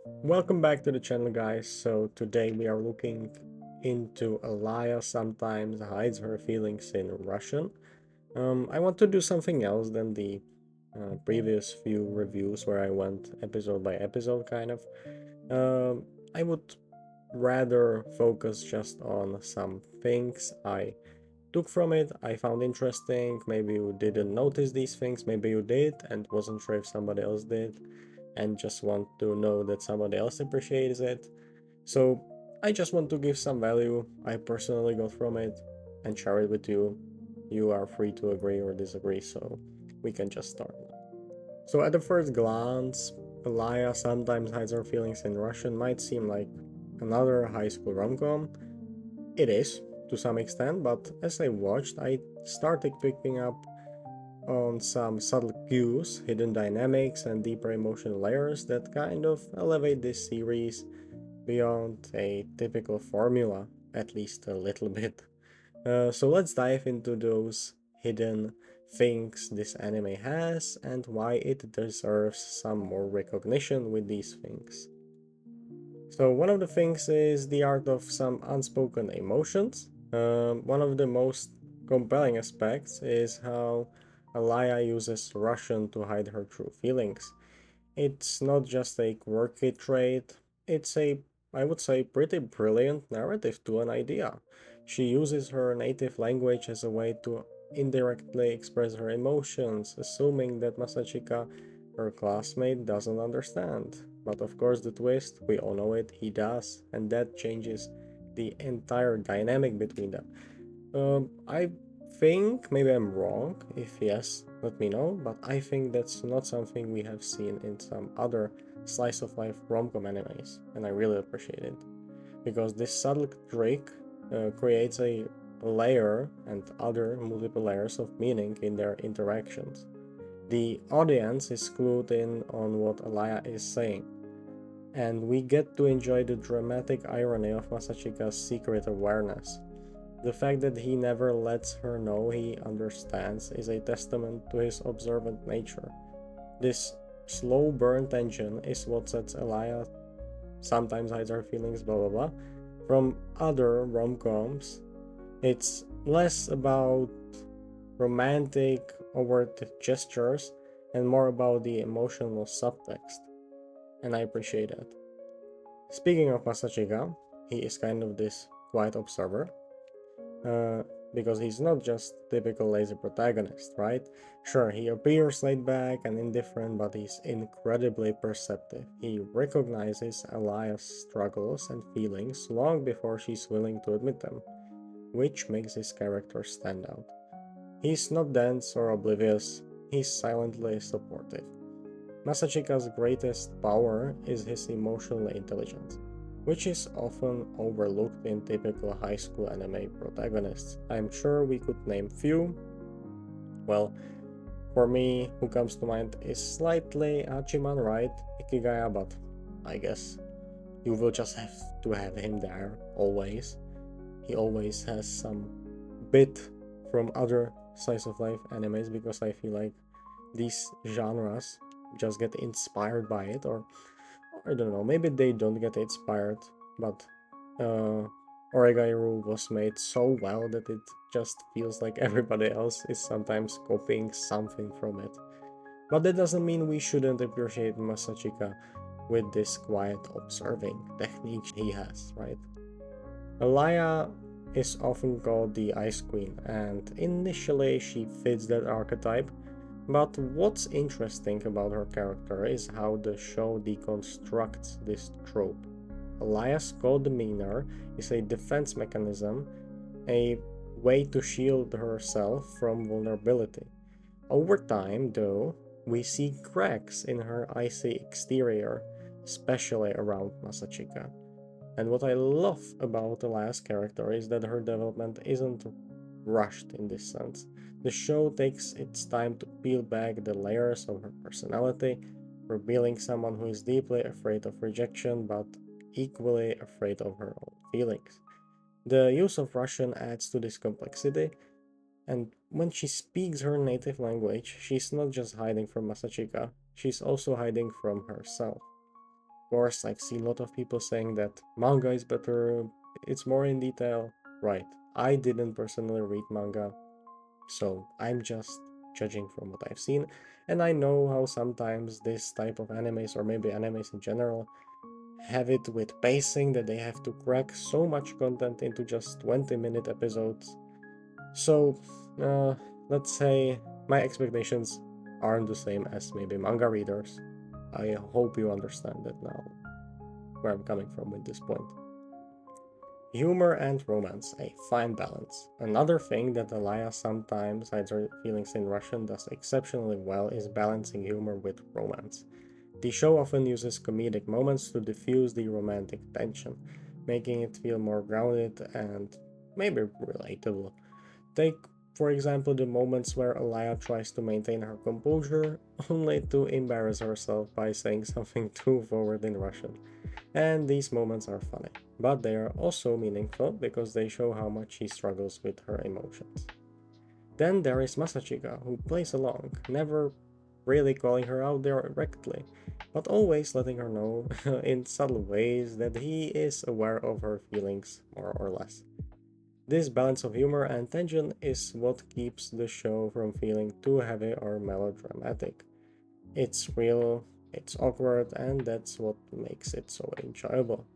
Welcome back to the channel, guys. So today we are looking into Alya sometimes hides her feelings in Russian. I want to do something else than the previous few reviews where I went episode by episode, kind of. I would rather focus just on some things I took from it, I found interesting. Maybe you didn't notice these things, maybe you did and wasn't sure if somebody else did, and just want to know that somebody else appreciates it. So I just want to give some value I personally got from it and share it with you. You are free to agree or disagree, so we can just start. So at the first glance, Alaya sometimes hides her feelings in Russian might seem like another high school rom-com. It is, to some extent, but as I watched, I started picking up on some subtle cues, hidden dynamics, and deeper emotional layers that kind of elevate this series beyond a typical formula, at least a little bit. So let's dive into those hidden things this anime has and why it deserves some more recognition with these things. So one of the things is the art of some unspoken emotions. One of the most compelling aspects is how Alaya uses Russian to hide her true feelings. It's not just a quirky trait, it's a, I would say, pretty brilliant narrative to an idea. She uses her native language as a way to indirectly express her emotions, assuming that Masachika, her classmate, doesn't understand. But of course, the twist, we all know it, he does, and that changes the entire dynamic between them. I think maybe I'm wrong. If yes, let me know. But I think that's not something we have seen in some other slice of life rom-com animes, and I really appreciate it because this subtle trick creates a layer and other multiple layers of meaning in their interactions. The audience is clued in on what Alaya is saying, and we get to enjoy the dramatic irony of Masachika's secret awareness. The fact that he never lets her know he understands is a testament to his observant nature. This slow burn tension is what sets Elia, sometimes hides her feelings, blah blah blah, from other rom coms. It's less about romantic, overt gestures and more about the emotional subtext, and I appreciate that. Speaking of Masachika, he is kind of this quiet observer uh, because he's not just typical lazy protagonist, right? Sure, he appears laid back and indifferent, but he's incredibly perceptive. He recognizes Elias' struggles and feelings long before she's willing to admit them, which makes his character stand out. He's not dense or oblivious, he's silently supportive. Masachika's greatest power is his emotional intelligence, which is often overlooked in typical high school anime protagonists. I'm sure we could name few. Well, for me, who comes to mind is slightly Hachiman, right? Ikigaya, but I guess you will just have to have him there always. He always has some bit from other slice of life animes because I feel like these genres just get inspired by it, or I don't know, maybe they don't get inspired, but uh Oregairu was made so well that it just feels like everybody else is sometimes copying something from it. But that doesn't mean we shouldn't appreciate Masachika with this quiet observing technique he has, right? Alaya is often called the Ice Queen, and initially she fits that archetype. But what's interesting about her character is how the show deconstructs this trope. Elias' cold demeanor is a defense mechanism, a way to shield herself from vulnerability. Over time, though, we see cracks in her icy exterior, especially around Masachika. And what I love about Elias' character is that her development isn't rushed in this sense. The show takes its time to peel back the layers of her personality, revealing someone who is deeply afraid of rejection but equally afraid of her own feelings. The use of Russian adds to this complexity, and when she speaks her native language, she's not just hiding from Masachika, she's also hiding from herself. course, I've seen a lot of people saying that manga is better, it's more in detail. Right. I didn't personally read manga, so I'm just judging from what I've seen. And I know how sometimes this type of animes, or maybe animes in general, have it with pacing that they have to crack so much content into just 20-minute episodes. So, uh, let's say my expectations aren't the same as maybe manga readers. I hope you understand it now, where I'm coming from with this point. Humor and romance, a fine balance. Another thing that Alaya sometimes hides her feelings in Russian does exceptionally well is balancing humor with romance. The show often uses comedic moments to diffuse the romantic tension, making it feel more grounded and maybe relatable. Take, for example, the moments where Alaya tries to maintain her composure only to embarrass herself by saying something too forward in Russian. And these moments are funny, but they are also meaningful because they show how much she struggles with her emotions. Then there is Masachika, who plays along, never really calling her out directly, but always letting her know in subtle ways that he is aware of her feelings, more or less. This balance of humor and tension is what keeps the show from feeling too heavy or melodramatic. It's real, it's awkward, and that's what makes it so enjoyable.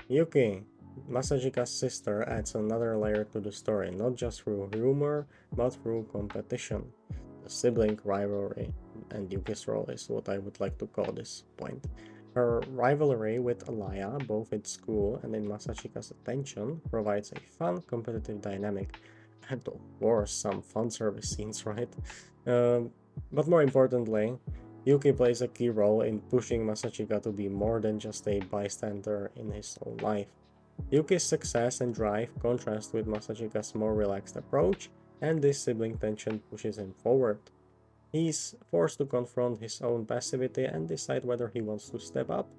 Yuki, Masajika's sister, adds another layer to the story, not just through humor, but through competition. The sibling rivalry, and Yuki's role is what I would like to call this point. Her rivalry with Alaya, both at school and in Masachika's attention, provides a fun competitive dynamic. And of course, some fun service scenes, right? Um, but more importantly, Yuki plays a key role in pushing Masachika to be more than just a bystander in his own life. Yuki's success and drive contrast with Masachika's more relaxed approach, and this sibling tension pushes him forward. He's forced to confront his own passivity and decide whether he wants to step up,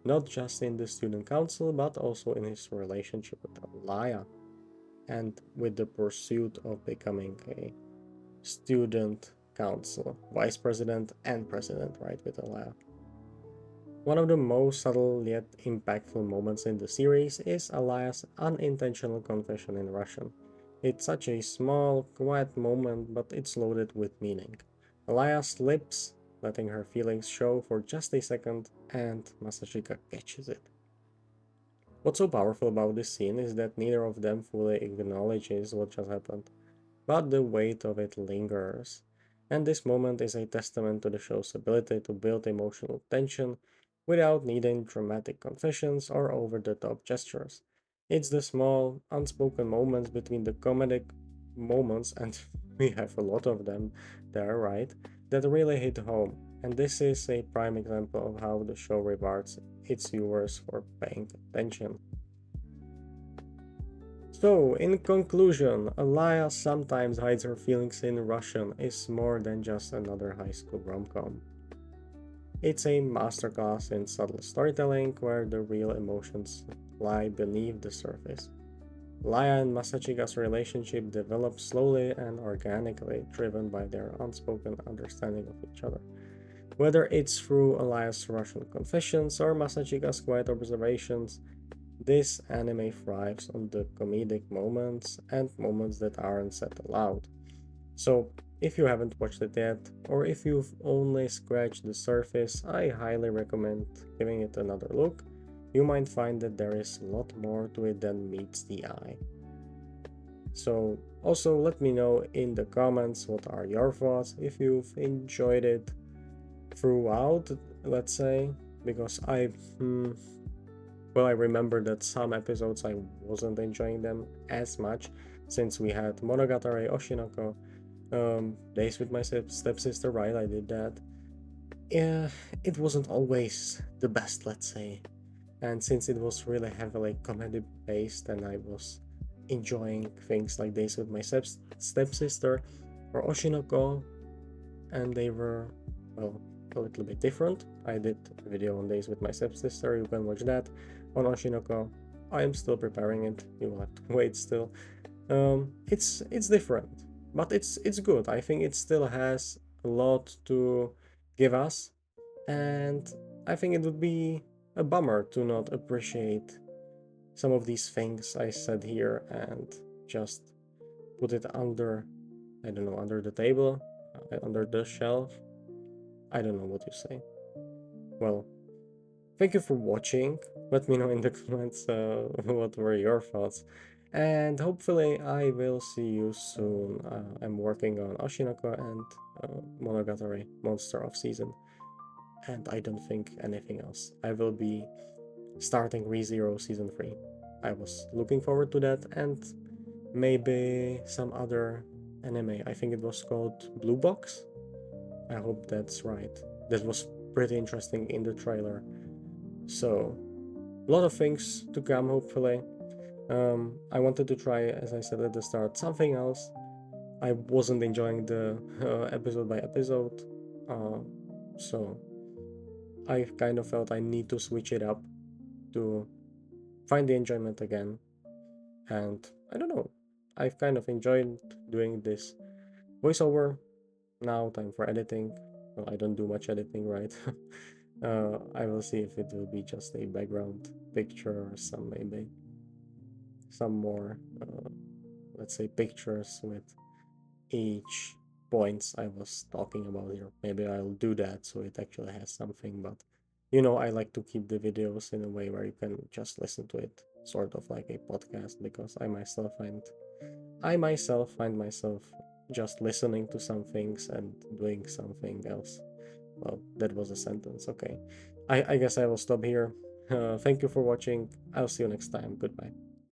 not just in the student council, but also in his relationship with Alaya and with the pursuit of becoming a student council, vice president and president, right, with Alaya. One of the most subtle yet impactful moments in the series is Alaya's unintentional confession in Russian. It's such a small, quiet moment, but it's loaded with meaning. Alaya slips, letting her feelings show for just a second, and Masashika catches it. What's so powerful about this scene is that neither of them fully acknowledges what just happened, but the weight of it lingers. And this moment is a testament to the show's ability to build emotional tension without needing dramatic confessions or over the top gestures. It's the small, unspoken moments between the comedic moments, and we have a lot of them there, right? That really hit home. And this is a prime example of how the show rewards its viewers for paying attention. So, in conclusion, Alaya sometimes hides her feelings in Russian is more than just another high school rom-com. It's a masterclass in subtle storytelling where the real emotions lie beneath the surface. Laya and Masachika's relationship develops slowly and organically, driven by their unspoken understanding of each other. Whether it's through Alaya's Russian confessions or Masachika's quiet observations, this anime thrives on the comedic moments and moments that aren't said aloud. So, if you haven't watched it yet, or if you've only scratched the surface, I highly recommend giving it another look. You might find that there is a lot more to it than meets the eye. So, also let me know in the comments what are your thoughts if you've enjoyed it throughout, let's say, because I remember that some episodes I wasn't enjoying them as much since we had Monogatari Oshinoko, Days with My Stepsister, right? I did that. Yeah, it wasn't always the best, let's say. And since it was really heavily comedy based and I was enjoying things like Days with My Stepsister or Oshinoko, and they were, well, a little bit different. I did a video on Days with My Stepsister, you can watch that. On Oshinoko, I am still preparing it, you will have to wait still. It's different, but it's good. I think it still has a lot to give us, and I think it would be a bummer to not appreciate some of these things I said here and just put it under, I don't know, under the table, under the shelf. I don't know what you say. Well, thank you for watching. Let me know in the comments what were your thoughts. And hopefully I will see you soon. I'm working on Oshinoko and Monogatari, Monster of Season. And I don't think anything else. I will be starting ReZero Season 3. I was looking forward to that, and maybe some other anime. I think it was called Blue Box. I hope that's right. That was pretty interesting in the trailer. So, a lot of things to come, hopefully. I wanted to try, as I said at the start, something else. I wasn't enjoying the episode by episode, uh, so I kind of felt I need to switch it up to find the enjoyment again. And I don't know, I've kind of enjoyed doing this voiceover. Now, time for editing. Well, I don't do much editing, right? I will see if it will be just a background picture or some maybe some more, let's say, pictures with each points I was talking about here. Maybe I'll do that so it actually has something, but I like to keep the videos in a way where you can just listen to it, sort of like a podcast, because I myself find myself just listening to some things and doing something else. Well, that was a sentence. Okay. I guess I will stop here. Thank you for watching. I'll see you next time. Goodbye.